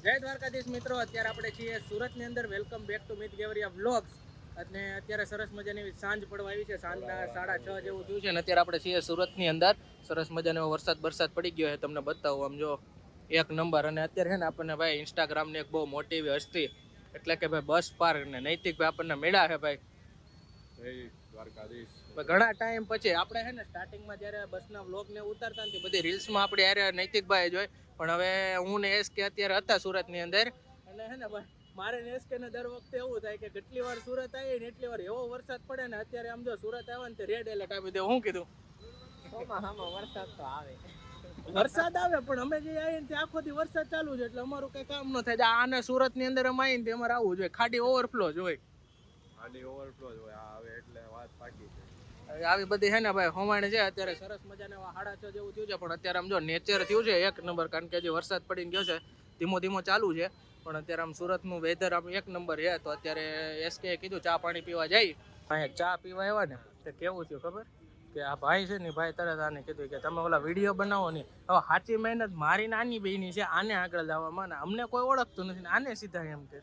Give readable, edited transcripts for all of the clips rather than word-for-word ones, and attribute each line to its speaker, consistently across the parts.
Speaker 1: જય દ્વારકાધીશ મિત્રો, અત્યારે આપણે છીએ સુરતની અંદર. Welcome back to Mit Gevariya vlogs. અને અત્યારે સરસ મજાની સાંજ પડવા આવી છે. સાંજના 6:30 જેવું થયું છે અને અત્યારે આપણે છીએ સુરતની અંદર. સરસ મજાનો વરસાદ પડી ગયો છે, તમને બતાવું. આમ જો એક નંબર. અને અત્યારે છે ને આપણને ભાઈ ઇન્સ્ટાગ્રામની એક બહુ મોટી એવી હસ્તી એટલે કે ભાઈ બસ પાર્ક ને નૈતિક ભાઈ આપણને મળ્યા છે ભાઈ. ઘણા ટાઈમ પછી આપણે છે ને સ્ટાર્ટિંગમાં જ્યારે બસના વ્લોગ ને ઉતારતા ને બધી રીલ્સમાં આપણે યારે નૈતિકભાઈ જોઈ, પણ હવે હું ને એસકે અત્યારે હતા સુરતની અંદર. અને છે ને ભાઈ મારે ને એસકે ને દર વખતે એવું થાય કે જેટલી વાર સુરત આવી ને એટલી વાર એવો વરસાદ પડે ને. અત્યારે આમ જો સુરત આવે ને રેડ એલર્ટ આપી દે. હું કીધું વરસાદ તો આવે, વરસાદ આવે, પણ અમે જે આવીને ત્યાં આખો દી વરસાદ ચાલુ છે એટલે અમારું કઈ કામ ન થાય. આને સુરત ની અંદર અમે આવીને અમારે આવવું જોઈએ. ખાડી ઓવરફ્લો જ હોય, આવી બધી છે ને ભાઈ હોમાણ છે. અત્યારે સરસ મજાના 6:30 જેવું થયું છે, પણ અત્યારે આમ જો નેચર થયું છે એક નંબર. કારણ કે હજી વરસાદ પડીને ગયો છે, ધીમો ધીમો ચાલુ છે, પણ અત્યારે આમ સુરતનું વેધર આમ એક નંબર છે. તો અત્યારે એસકે કીધું ચા પાણી પીવા જાય. અહીંયા ચા પીવા આવ્યા ને તે કેવું થયું ખબર કે આ ભાઈ છે ને ભાઈ તરત આને કીધું કે તમે ઓલા વિડીયો બનાવો ને. હવે સાચી મહેનત મારી નાની બહેની છે આને આગળ લાવવામાં, ને અમને કોઈ ઓળખતું નથી. આને સીધા એમ કે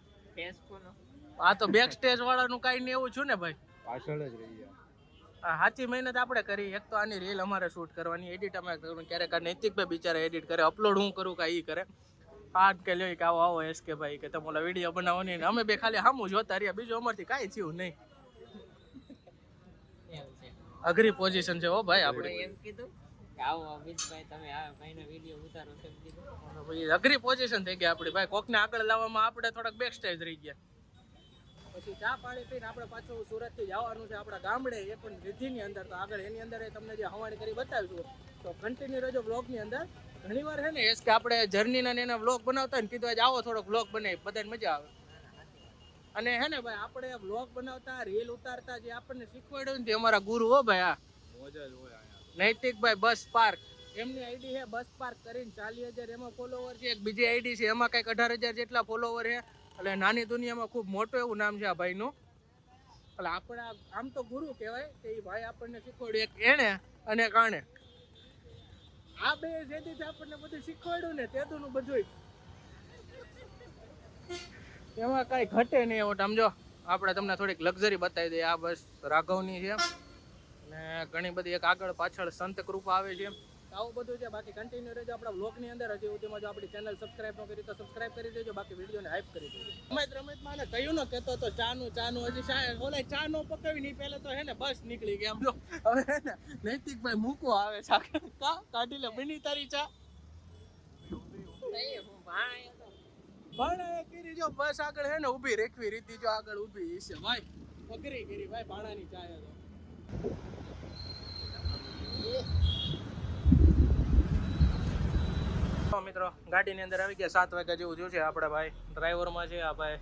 Speaker 1: આ તો બેક સ્ટેજ વાળાનું કાંઈ નહીં એવું છું ને ભાઈ, પાછળ જ રહી ગયા. સાચી મહેનત આપણે કરી. એક તો આની રીલ અમારે શૂટ કરવાની, એડિટ અમે કરવાનું. ક્યારેક આ નૈતિકભાઈ બિચારા એડિટ કરે, અપલોડ હું કરું કાંઈ કરે. આ કે લે કે આવો આવો એસકે ભાઈ કે તમે ઓલા વિડીયો બનાવો નહીં. અમે બે ખાલી સામું જોતા રહ્યા, બીજું અમારથી કાંઈ થયું નહીં. અઘરી પોઝિશન છે હો ભાઈ આપણે. એમ કીધું કે આવો અમિતભાઈ તમે આ ભાઈનો વિડીયો ઉતારો છે કીધું. ભાઈ અઘરી પોઝિશન થઈ ગઈ આપણી ભાઈ. કોકને આગળ લાવવામાં આપણે થોડાક બેક સ્ટેજ રહી ગયા. પછી ચા પાણી પીને આપણે પાછું સુરત થી જવાનું છે આપણા ગામડે, એ પણ રિદ્ધિની અંદર. તો આગળ એની અંદર તમને જે હવાણી કરી બતાવીશું, તો કન્ટિન્યુ રહેજો બ્લોગ ની અંદર. ઘણી વાર છે ને એસ કે આપણે જર્ની ના એના વ્લોગ બનાવતા ને કીધું આજે આવો થોડોક વ્લોગ બનાવી, બધાને મજા આવે. અને હે ને ભાઈ આપણે વ્લોગ બનાવતા રીલ ઉતારતા જે આપણને શીખવાડ્યું ને અમારા ગુરુ હો ભાઈ. આ નૈતિકભાઈ બસ પાર્ક, એમની આઈડી છે બસ પાર્ક કરીને 40,000 એમાં ફોલોવર છે. એક બીજી આઈડી છે એમાં કઈક 18,000 જેટલા ફોલોવર છે. એટલે નાની દુનિયામાં ખૂબ મોટું એવું નામ છે આ ભાઈનું. એટલે આપણા આમ તો ગુરુ કહેવાય કે એ ભાઈ આપણને શીખવાડ્યું, એક એણે અને એક આણે. આ બે જેથી આપણને બધું શીખવાડ્યું ને તેદુનું બધું એમાં કઈ ઘટે નહીં. એવો આમ જો આપણે તમને થોડીક લક્ઝરી બતાવી દઈએ. આ બસ રાઘવની છે અને ઘણી બધી એક આગળ પાછળ સંત કૃપા આવે છે. આવું બધું છે. બાકી કન્ટિન્યુ રહેજો આપણા વ્લોગની અંદર. હજી સુધીમાં જો આપણી ચેનલ સબસ્ક્રાઇબ ન કરી તો સબસ્ક્રાઇબ કરી દેજો. બાકી વિડીયોને હાઈપ કરી દેજો. રમેશ માને કહ્યું ને કહેતો તો ચાનું હજી ઓલે ચા નો પકાવી નહીં પહેલે તો હે ને બસ નીકળી ગઈ. આમ જો હવે હે ને નૈતિકભાઈ મૂકવો આવે છે. કાઢી લે બની તારી ચા. ભાણા કરી જો બસ આગળ હે ને ઊભી રેખવી રીતિ જો આગળ ઊભી છે ભાઈ. પકડી કરી ભાઈ ભાણાની ચા તો મિત્રો ગાડીની અંદર આવી ગયા. 7 વાગ્યા જેવું થયું છે. આપડા ભાઈ ડ્રાઈવરમાં છે. આ ભાઈ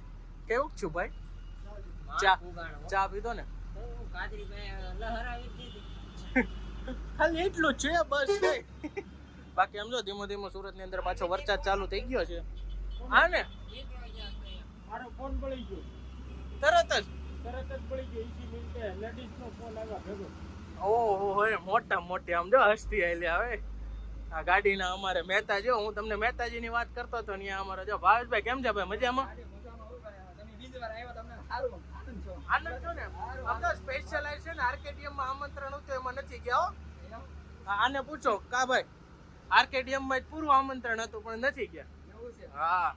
Speaker 1: કેવું છું ભાઈ? ચા પીધો ને? ખાલી એટલું જ છે બસ. બાકી આમ જો ધીમો ધીમો સુરત ની અંદર પાછો વરસાદ ચાલુ થઈ ગયો છે. હા ને મારો ફોન પડી ગયો તરત જ પડી ગયો. 20 મિનિટે લેડીઝ નો ફોન આવ્યા ભેગો. ઓહો હોય મોટા મોટી આમ જો હસ્તી આવેલી આવે આ ગાડીના. અમારે મહેતા જો હું તમને મહેતાજી ની વાત કરતો હતો ને અમારે જો ભાવેશભાઈ કેમ છે ભાઈ? મજામાં? આનંદ છો ને? આમ તો સ્પેશિયલાઇઝ છે ને આર્કેડિયમ માં આમંત્રણ હતું એમાં નથી ગયા હો. આને પૂછો કા ભાઈ આર્કેડિયમ માં જ પૂરું આમંત્રણ હતું પણ નથી ગયા. હા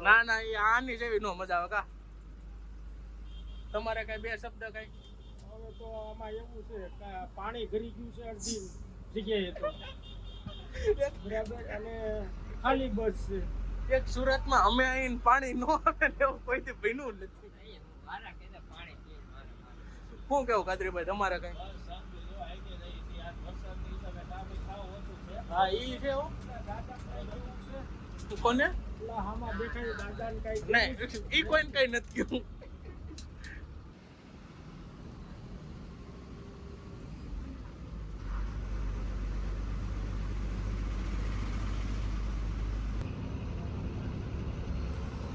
Speaker 1: ના ના એ આની જેવી નો મજા આવે કા. તમારે કઈ બે શબ્દ કઈ? હવે તો આમાં એવું છે કે પાણી ભરી ગયું છે અડધી જગ્યાએ તો બરાબર, અને ખાલી બસ છે. એક સુરતમાં અમે આવીને પાણી નો આવે ને એવું કોઈથી બન્યું નથી. શું કેવું કાદરીભાઈ તમારે કઈ? હા ઈ છે કોને હામાં બેઠા દાદા ને કઈ નહીં ઈ કોઈને કઈ નથી કેવું.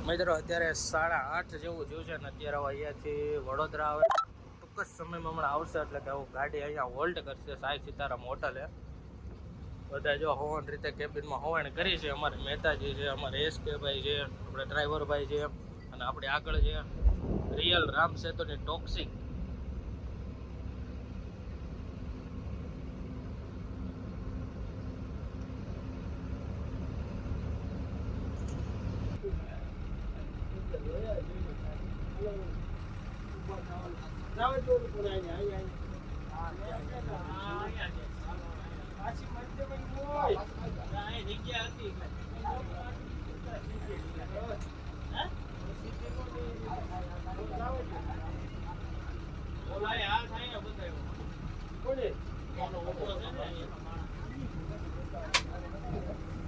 Speaker 1: મિત્રો અત્યારે 8:30 જેવું થયું છે ને અત્યારે અહીંયાથી વડોદરા આવે ટૂંક જ સમયમાં હમણાં આવશે. એટલે કે ગાડી અહીંયા હોલ્ટ કરશે સાઈ સીતારામ હોટલે. બધા જો હોવાની રીતે કેબિનમાં હોવાણ કરી છે. અમારે મહેતાજી છે, અમારે SK ભાઈ છે, આપણે ડ્રાઈવર ભાઈ છે, અને આપણે આગળ છે રિયલ રામ સેતુની ટોક્સિક.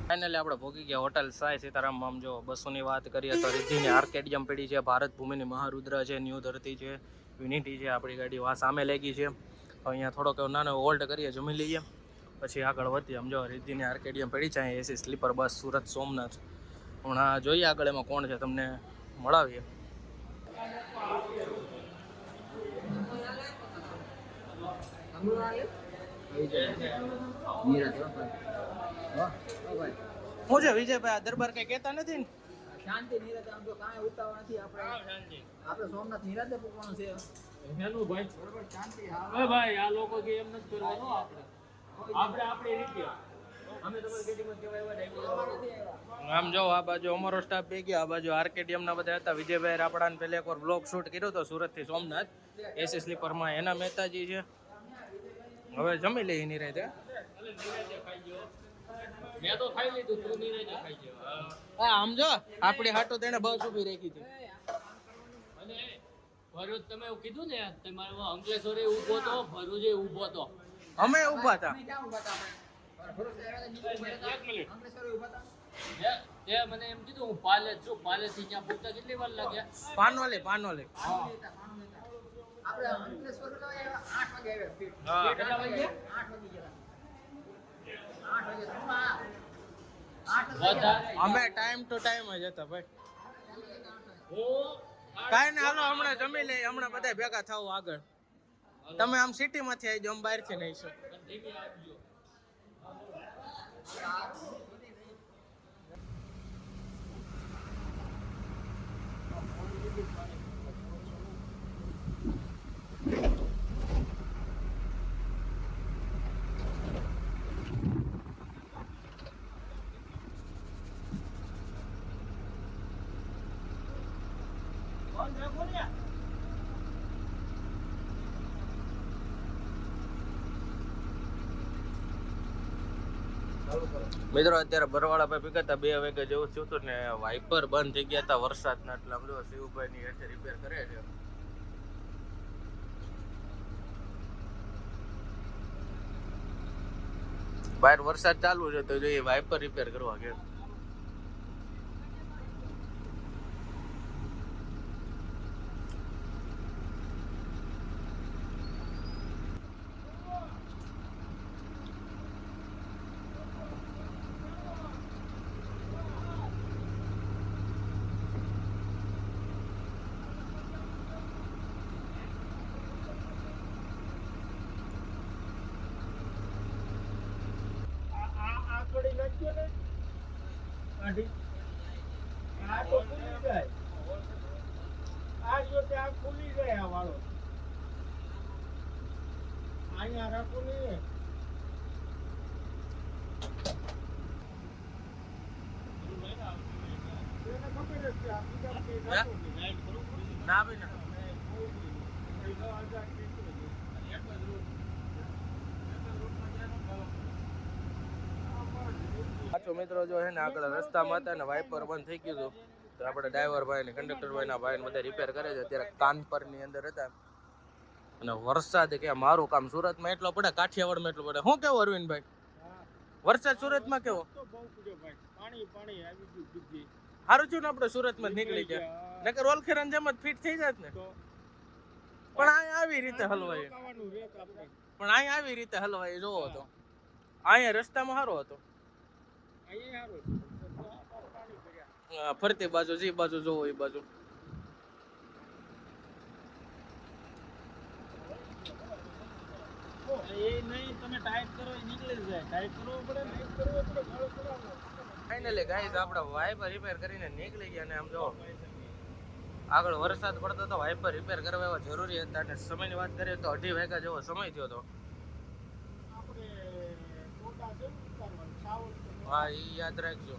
Speaker 1: ફાઇનલી આપણે ભોગી ગયા હોટલ સાઈ સીતારામ. આમ જો બસોની વાત કરીએ તો રિદ્ધિની આર્કેડિયમ પડી છે, ભારત ભૂમિની મહારુદ્ર છે, ન્યૂ ધરતી છે, યુનિટી છે. આપણી ગાડી વા સામે લાગી છે. અહીંયા થોડોક નાનો હોલ્ડ કરીએ, જમી લઈએ, પછી આગળ વધીએ. આમ જો રિદ્ધિની આર્કેડિયમ પડી છે. અહીંયા AC sleeper bus Surat Somnath. હમણાં જોઈએ આગળ એમાં કોણ છે, તમને મળાવીએ. હું છે વિજયભાઈ, આ દરબાર કઈ કહેતા નથી ને?
Speaker 2: શાંતિ નિરાતે, આમ તો કાંઈ ઉતાવળ નથી. આપણે સોમનાથ નિરાતે પૂકવાનું છે.
Speaker 1: હેનું ભાઈ
Speaker 2: બરોબર, શાંતિ.
Speaker 1: હા ભાઈ, આ લોકો કે એમ નથી કરવાનું. આપણે આપણી રીતે અમે તમારી ગાડીમાં કેવા આમ જો આ બાજુ અમારો સ્ટાફ બે ગયા, આ બાજુ આર્કેડિયમ ના બધા હતા. વિજયભાઈ રાપડાને પહેલા એકવાર બ્લોગ શૂટ કર્યો હતો સુરત થી સોમનાથ એસી સ્લીપરમાં. એના મહેતાજી છે. હવે જમી લઈ એની રીતે. મેં તો ખાઈ લીધું, તું ની રીતે ખાઈ ગયો. હા આમ જો આપણી હાટો તેને બસ ઊભી રાખી હતી. અને ભરૂચ તમે એવું કીધું ને, તમારે અંકલેશ્વરે ઊભો તો, ભરૂચે ઊભો તો, અમે ઊભા હતા. મને એમ કીધું હું પાલેજ છું, પાલેજ થી ત્યાં પૂછતા કેટલી વાર લાગ્યા? પાનોલી.
Speaker 2: આપણે અંકલેશ્વર 8 વાગે આવ્યા.
Speaker 1: હા કેટલા વાગે?
Speaker 2: 8 વાગે.
Speaker 1: અમે ટાઈમ ટુ ટાઈમ જ હતા ભાઈ. કાંઈ ને હાલો હમણાં જમી લઈએ, હમણાં બધા ભેગા થાવ આગળ. તમે આમ સિટી માંથી આવી જાઓ, બહાર થી નહીં છો. મિત્રો અત્યારે બરવાળા ભાઈ ભેગા 2 વાગે જેવું થયું હતું ને, વાઇપર બંધ થઈ ગયા હતા વરસાદના. એટલે આમ જો શિવભાઈ ની હેઠે રિપેર કરે છે. બહાર વરસાદ ચાલુ છે તો જોઈએ વાઇપર રિપેર કરવા ગયા. મિત્રો જો હે ને આગળ રસ્તામાં હતા ને વાઇપર બંધ થઈ ગયું હતું, તો આપણે ડ્રાઈવર ભાઈ ને કંડક્ટર ભાઈ ના ભાઈ ને બધા રિપેર કરે છે. અત્યારે કાનપર ની અંદર હતા અને વરસાદ કે મારું કામ સુરતમાં એટલો પડે, કાઠિયાવાડમાં એટલો પડે. શું કેવું અરવિંદભાઈ, વરસાદ સુરતમાં કેવો? સારું થયું ને આપણે સુરતમાં જ નીકળી ગયા, નકર ઓલખેરાન જેમ જ ફિટ થઈ જાત ને. પણ અહીંયા આવી રીતે હલવાય, જોવો તો અહીંયા રસ્તામાં સારો હતો. ફરતી બાજુ જે બાજુ જોવો એ બાજુ. ફાઇનલી ગાઈસ આપણે વાઇપર રિપેર કરીને નીકળી ગયા અને આમ જો આગળ વરસાદ પડતો તો વાઇપર રિપેર કરવા એવા જરૂરી હતા અને સમયની વાત કરીએ તો 2:30 વાગ્યા જેવો સમય થયો હતો. હા એ યાદ રાખજો.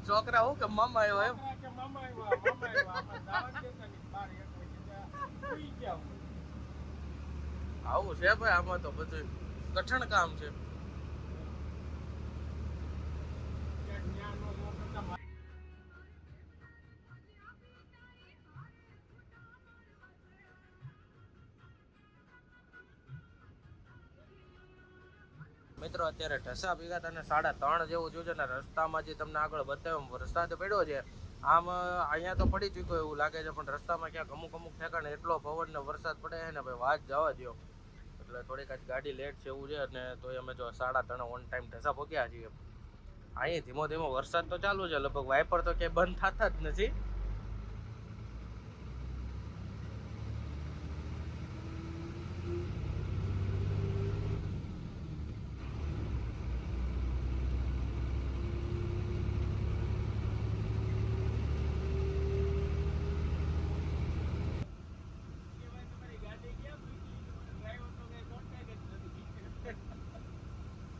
Speaker 1: છોકરા હું કે મામા આવ્યો એમ આવું છે ભાઈ. આમાં તો બધું કઠણ કામ છે. મિત્રો અત્યારે ઢસા ભેગા તને 3:30 જેવું થયું છે ને રસ્તામાં જે તમને આગળ બતાવ્યો વરસાદ પડ્યો છે. આમ અહીંયા તો પડી ચૂક્યો એવું લાગે છે પણ રસ્તામાં ક્યાંક અમુક ઠેકાણે એટલો પવન ને વરસાદ પડે છે ને ભાઈ વાત જવા દો. એટલે થોડીક આજ ગાડી લેટ છે એવું છે અને તોય અમે જો 3:30 ઓન ટાઈમ ઢસા પહોંચ્યા છીએ. અહીં ધીમો ધીમો વરસાદ તો ચાલુ છે. લગભગ વાઇપર તો ક્યાંય બંધ થતા જ નથી.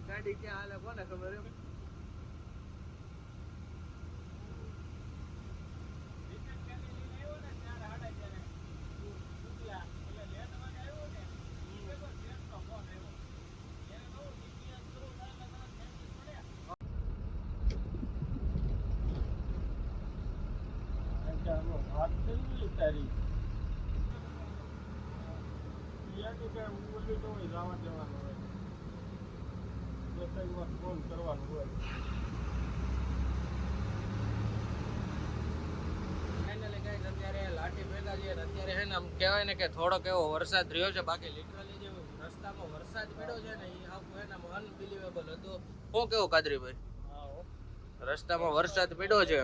Speaker 1: ગાડી ક્યાં હાલે કોને ખબર એમ. લાઠી ભેગા છે અત્યારે હે ને આમ કહેવાય ને કે થોડોક એવો વરસાદ રહ્યો છે. બાકી લિટરલી જે રસ્તામાં વરસાદ પડ્યો છે ને એ આખું એને અનબિલીવેબલ હતું. શું કેવું કાદરીભાઈ? રસ્તામાં વરસાદ પડ્યો છે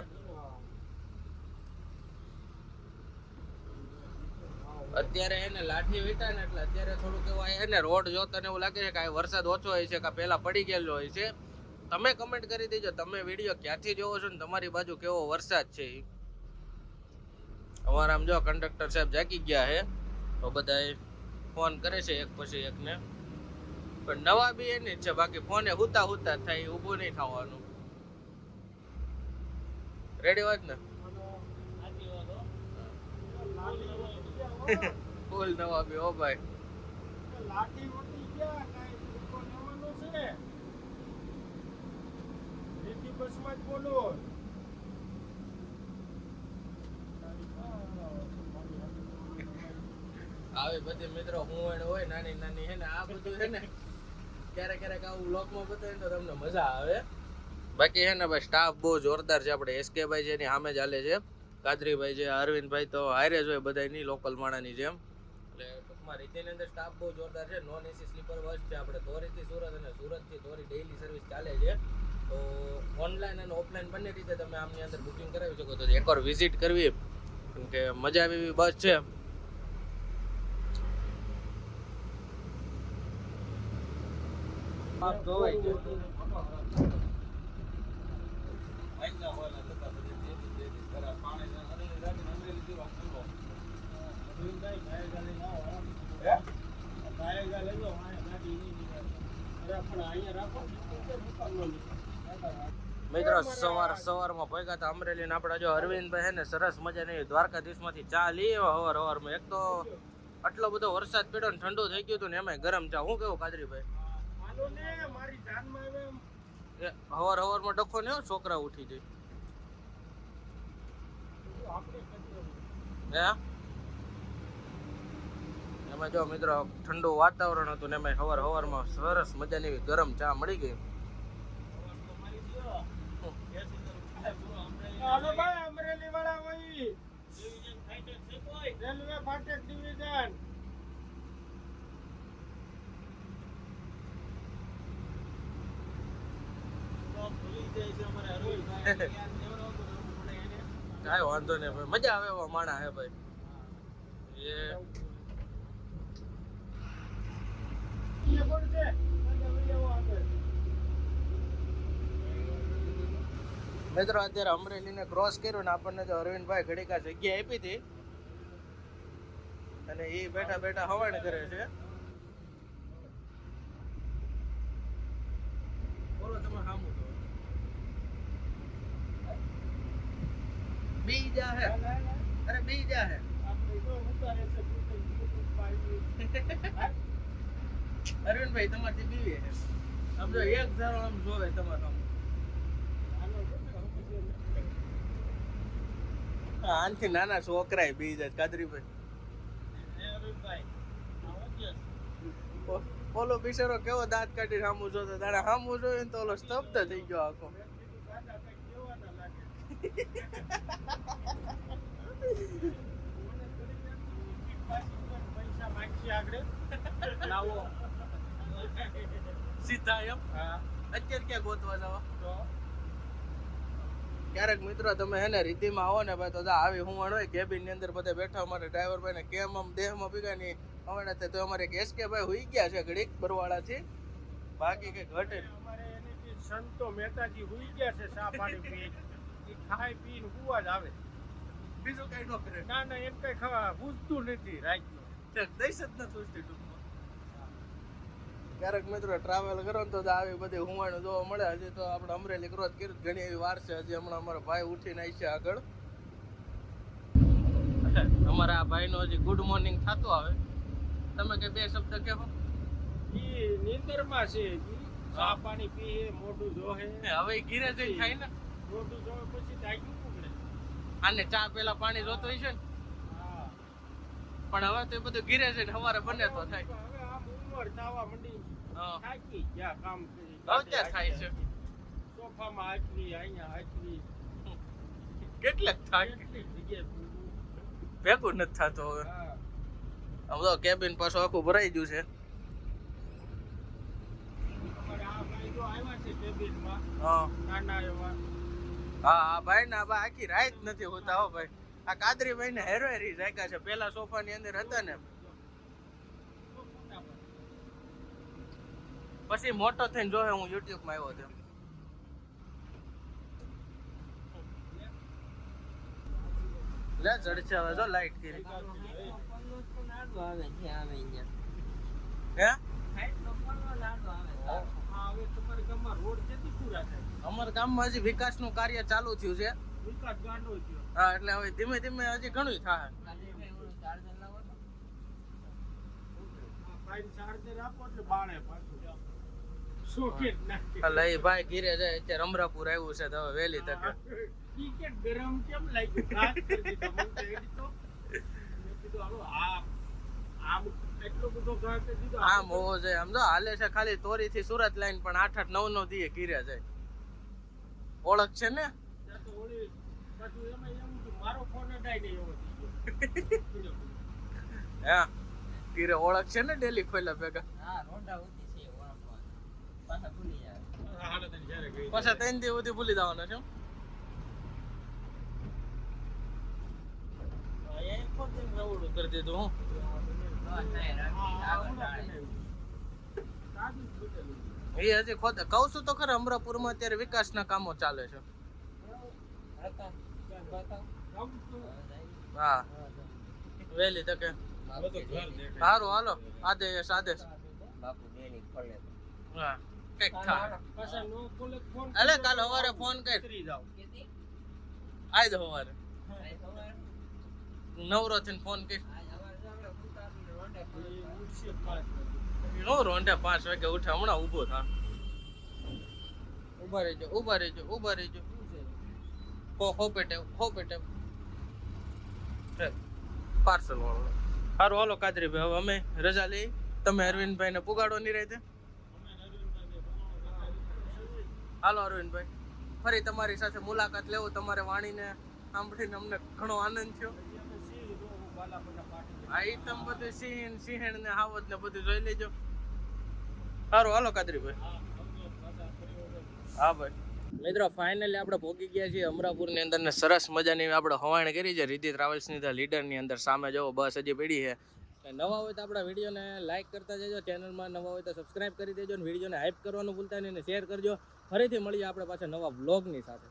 Speaker 1: અત્યારે એને લાઠી વીટા ને એટલે અત્યારે થોડુંક એવું એને રોડ જોતા ને એવું લાગે છે કે આ વરસાદ ઓછો હોય છે કે પેલા પડી ગયેલો હોય છે. તમે કમેન્ટ કરી દેજો તમે વિડીયો ક્યાંથી જોવો છો ને તમારી બાજુ કેવો વરસાદ છે. અમારા આમ જો કંડક્ટર સાહેબ જાગી ગયા છે તો બધા ફોન કરે છે એક પછી એકને. પણ નવા બી એની જ છે. બાકી ફોને હુતા હુતા થાય ઊભું નહીં થવાનું. રેડી વાત ને ફૂલ નવા બી હો ભાઈ.
Speaker 3: લાઠી વટી ગયા કાઈ દુકો લેવાનો છે રેતી બસમાં જ બોલો.
Speaker 1: આવી બધી મિત્રો હું હોય નાની નાની હે ને આ બધું છે ને ક્યારેક ક્યારેક આવું બ્લોગમાં બતાવીને તો તમને મજા આવે. બાકી હે ને ભાઈ સ્ટાફ બહુ જોરદાર છે. આપણે SK ભાઈ છે એની સામે જ હાલે છે. કાદરીભાઈ છે, અરવિંદભાઈ તો હારે જ હોય બધા ની લોકલ માણાની જેમ. એટલે ટૂંકમાં રીતેની અંદર સ્ટાફ બહુ જોરદાર છે. નોન AC સ્લીપર બસ છે. આપણે ધોરીથી સુરત અને સુરતથી ધોરી ડેઈલી સર્વિસ ચાલે છે. તો ઓનલાઈન અને ઓફલાઈન બંને રીતે તમે આમની અંદર બુકિંગ કરાવી શકો. તો એકવાર વિઝિટ કરવી કેમ કે મજા આવે એવી બસ છે. મિત્રો સવારમાં ભેગા હતા અમરેલી ને આપડા જો અરવિંદભાઈ હે ને સરસ મજાની દ્વારકાધીશ માંથી ચા લઈ આવ્યા હવારમાં. એક તો આટલો બધો વરસાદ પડ્યો ને ઠંડુ થઈ ગયું હતું ને એમાં ગરમ ચા. શું કેવું કાદરીભાઈ? હવારમાં ડખો ને છોકરા ઉઠી જાય એમાં જો મિત્રો ઠંડુ વાતાવરણ હતું ને એમાં હવારમાં સરસ મજાની ગરમ ચા મળી ગઈ.
Speaker 3: હાલો ભાઈ અમરેલી વાળા વહી રેલવે ફાટક ડિવિઝન
Speaker 1: કાંઈ વાંધો નહીં ભાઈ, મજા આવે એવા માણા હે ભાઈ. એ
Speaker 3: એ કોણ છે આગળ
Speaker 1: મિત્રો અત્યારે અમરેલીને ક્રોસ કર્યું ને આપણને તો અરવિંદભાઈ ઘડીક આ જગ્યા આપી હતી અને એ બેઠા બેઠા હવાણ કરે છે. બોલો તમે સામું તો બી જા હે, અરે બી જા હે.
Speaker 3: આપણે જો ઉતારે છે
Speaker 1: અરવિંદભાઈ તમારથી બીવી હે. આમ જો એક ધારો આમ જોવે તમારે આમ. આનથી નાના છોકરાય બી જાય કાદરીભાઈ. ઓલો બિચારો કેવો દાંત કાઢી સામું જોતો, તારે સામું જોયું તો ઓલો સ્તબ્ધ થઈ ગયો આખો.
Speaker 3: પૈસા માંગશે આગળ લાવો
Speaker 1: સીધા એમ. અત્યારે ક્યાં ગોતવા જવા? ક્યારેક મિત્રો તમે હે ને રીતિમાં આવો ને ભાઈ તો આવી હુંવણ હોય કેબિન ની અંદર બધા બેઠા અમારે ડ્રાઈવર ભાઈ ને કેમ આમ દેહમાં ભીગા ની હવે તો અમારે એક એસકે ભાઈ હુઈ ગયા છે ઘડીક બરવાળા થી, બાકી કઈ ઘટે નહીં.
Speaker 3: અમારે એની સંતો મહેતાજી હુઈ ગયા છે ચા પાણી પી ઈ ખાઈ પીને હુવા જ આવે,
Speaker 1: બીજું કઈ ન કરે.
Speaker 3: ના ના એમ કઈ ખાવા પૂછતું નથી રાતનું
Speaker 1: દઈશ જ નથી ઉઠતી ટૂંકમાં. ક્યારેક મિત્રો ટ્રાવેલ કરો ને તો આવી બધી હુંવાણું જોવા મળે. હજી તો આપણે અમરેલી ક્રોસ કર્યું, ઘણી એવી વાર છે. હજી હમણાં અમારા ભાઈ ઉઠીને આવી છે આગળ. અમારા આ ભાઈ નો હજી ગુડ મોર્નિંગ થતું આવે. તમે કે બે શબ્દ કહો.
Speaker 3: ઈ નીંદરમાં છે ચા પાણી પીએ મોઢું જોહે
Speaker 1: હવે ઈ ઘીરે જઈને થાય ને,
Speaker 3: મોઢું જોહે પછી તાગ્યું પકડે.
Speaker 1: આને ચા પેલા પાણી જોતો હોય છે ને,
Speaker 3: હા
Speaker 1: પણ હવે તો એ બધું ઘીરે જઈને સવારે બને તો થાય.
Speaker 3: હવે આમ ઉંમર થવા મંડી
Speaker 1: હા
Speaker 3: થાકી ગયા કામ કરી
Speaker 1: અત્યારે થાય છે.
Speaker 3: સોફામાં હાચવી અહીંયા હાચવી
Speaker 1: કેટલાક થાય
Speaker 3: કેટલી જગ્યાએ
Speaker 1: ભેગું નથી થતું હવે.
Speaker 3: હા
Speaker 1: આમ તો કેબિન પાછું આખું ભરાઈ ગયું છે.
Speaker 3: અમારે આ ભાઈ જો આવ્યા છે કેબિનમાં
Speaker 1: હા
Speaker 3: નાના એવા
Speaker 1: હા ભાઈ ના ભાઈ આખી રાત નથી હોતા હો ભાઈ. આ કાદરી ભાઈ ને હેરોહેરી જાગ્યા છે. પેલા સોફા ની અંદર હતા ને પછી મોટો થઈને જોહે હું યુટ્યુબ માં આવ્યો હતો. લે જડશે હવે જો લાઈટ કરી. હે
Speaker 3: હવે તમારા ગામમાં રોડ કેટલી પૂરા થાય
Speaker 1: અમારા ગામમાં હજી વિકાસ નું કાર્ય ચાલુ થયું છે.
Speaker 3: વિકાસ ગાંડો થયો
Speaker 1: હા એટલે હવે ધીમે ધીમે હજી ઘણું થાય.
Speaker 3: ભાઈ ચાર્જર આપો એટલે બાણે પાછું સોકેટ નાખે
Speaker 1: એટલે એ ભાઈ ઘીરે જાય અત્યારે અમરાપુર આવ્યું છે તો હવે વહેલી તકે.
Speaker 3: ઈ કે ગરમ કેમ લાગ્યું ખાસ કરી દીધો મને તો એડી તો મેં કીધું હાલો આમ એટલો બધો ઘા કરી દીધો
Speaker 1: આમ હોવો જોઈએ. આમ જો હાલે છે ખાલી તોરી થી સુરત લાઈન પણ 8-8-9 દીએ ઘીરે જાય. ઓળખ છે ને.
Speaker 3: ત્યાં તો ઓળી પાછું એમાં એમ કે મારો ફોન અડાય નહીં એવો થઈ ગયો
Speaker 1: હા ઘીરે ઓળખ છે ને ડેલી ખોલ્યા ભેગા. પાછા 3 દી સુધી ભૂલી જવાના છે. કરી દીધું હું. એ હજી ખોદ કહું છું તો ખરા અમરાપુરમાં અત્યારે વિકાસના કામો ચાલે છે. હા વહેલી તકે સારું હાલો આદેશ આદેશ. હા કઈક થાય.
Speaker 3: પાછા નો ખોલે ફોન
Speaker 1: અલે કાલ સવારે ફોન કર.
Speaker 3: કરી જાવ
Speaker 1: આજ સવારે નવરો થઈને ફોન કર.
Speaker 3: ઉઠશે 5 વાગે
Speaker 1: નો રોંડે 5 વાગે ઉઠે. હમણાં ઊભો થા. ઉભા રહેજો ઉભા રહેજો ઉભા રહેજો. હો પેટે પાર્સલ વાળો. સારું હાલો કાદરીભાઈ હવે અમે રજા લઈ. તમે અરવિંદભાઈ ને પુગાડો ની રહેતે. હાલો અરવિંદભાઈ. ફરી તમારી સાથે મુલાકાત લેવું. તમારે વાણીને સાંભળીને અમને ઘણો આનંદ થયો. આ ઈ તમે બધું સિંહણ ને હાવજ ને બધું જોઈ લેજો. સારું હાલો કાદરીભાઈ. હા ભાઈ. મિત્રો ફાઇનલી આપણે પહોંચી ગયા છીએ અમરાપુરની અંદર ને સરસ મજાની આપણે હવાણ કરી છે રીતિ ટ્રાવેલ્સની લીડરની અંદર. સામે જવો બસ હજી પડી છે. નવા હોય તો આપણા વિડીયોને લાઇક કરતા જજો, ચેનલમાં નવા હોય તો સબસ્ક્રાઇબ કરી દેજો, અને વિડીયોને હાઇપ કરવાનું ભૂલતા નહીં, અને શેર કરજો. ફરીથી મળીએ આપણે પાછા નવા બ્લોગની સાથે.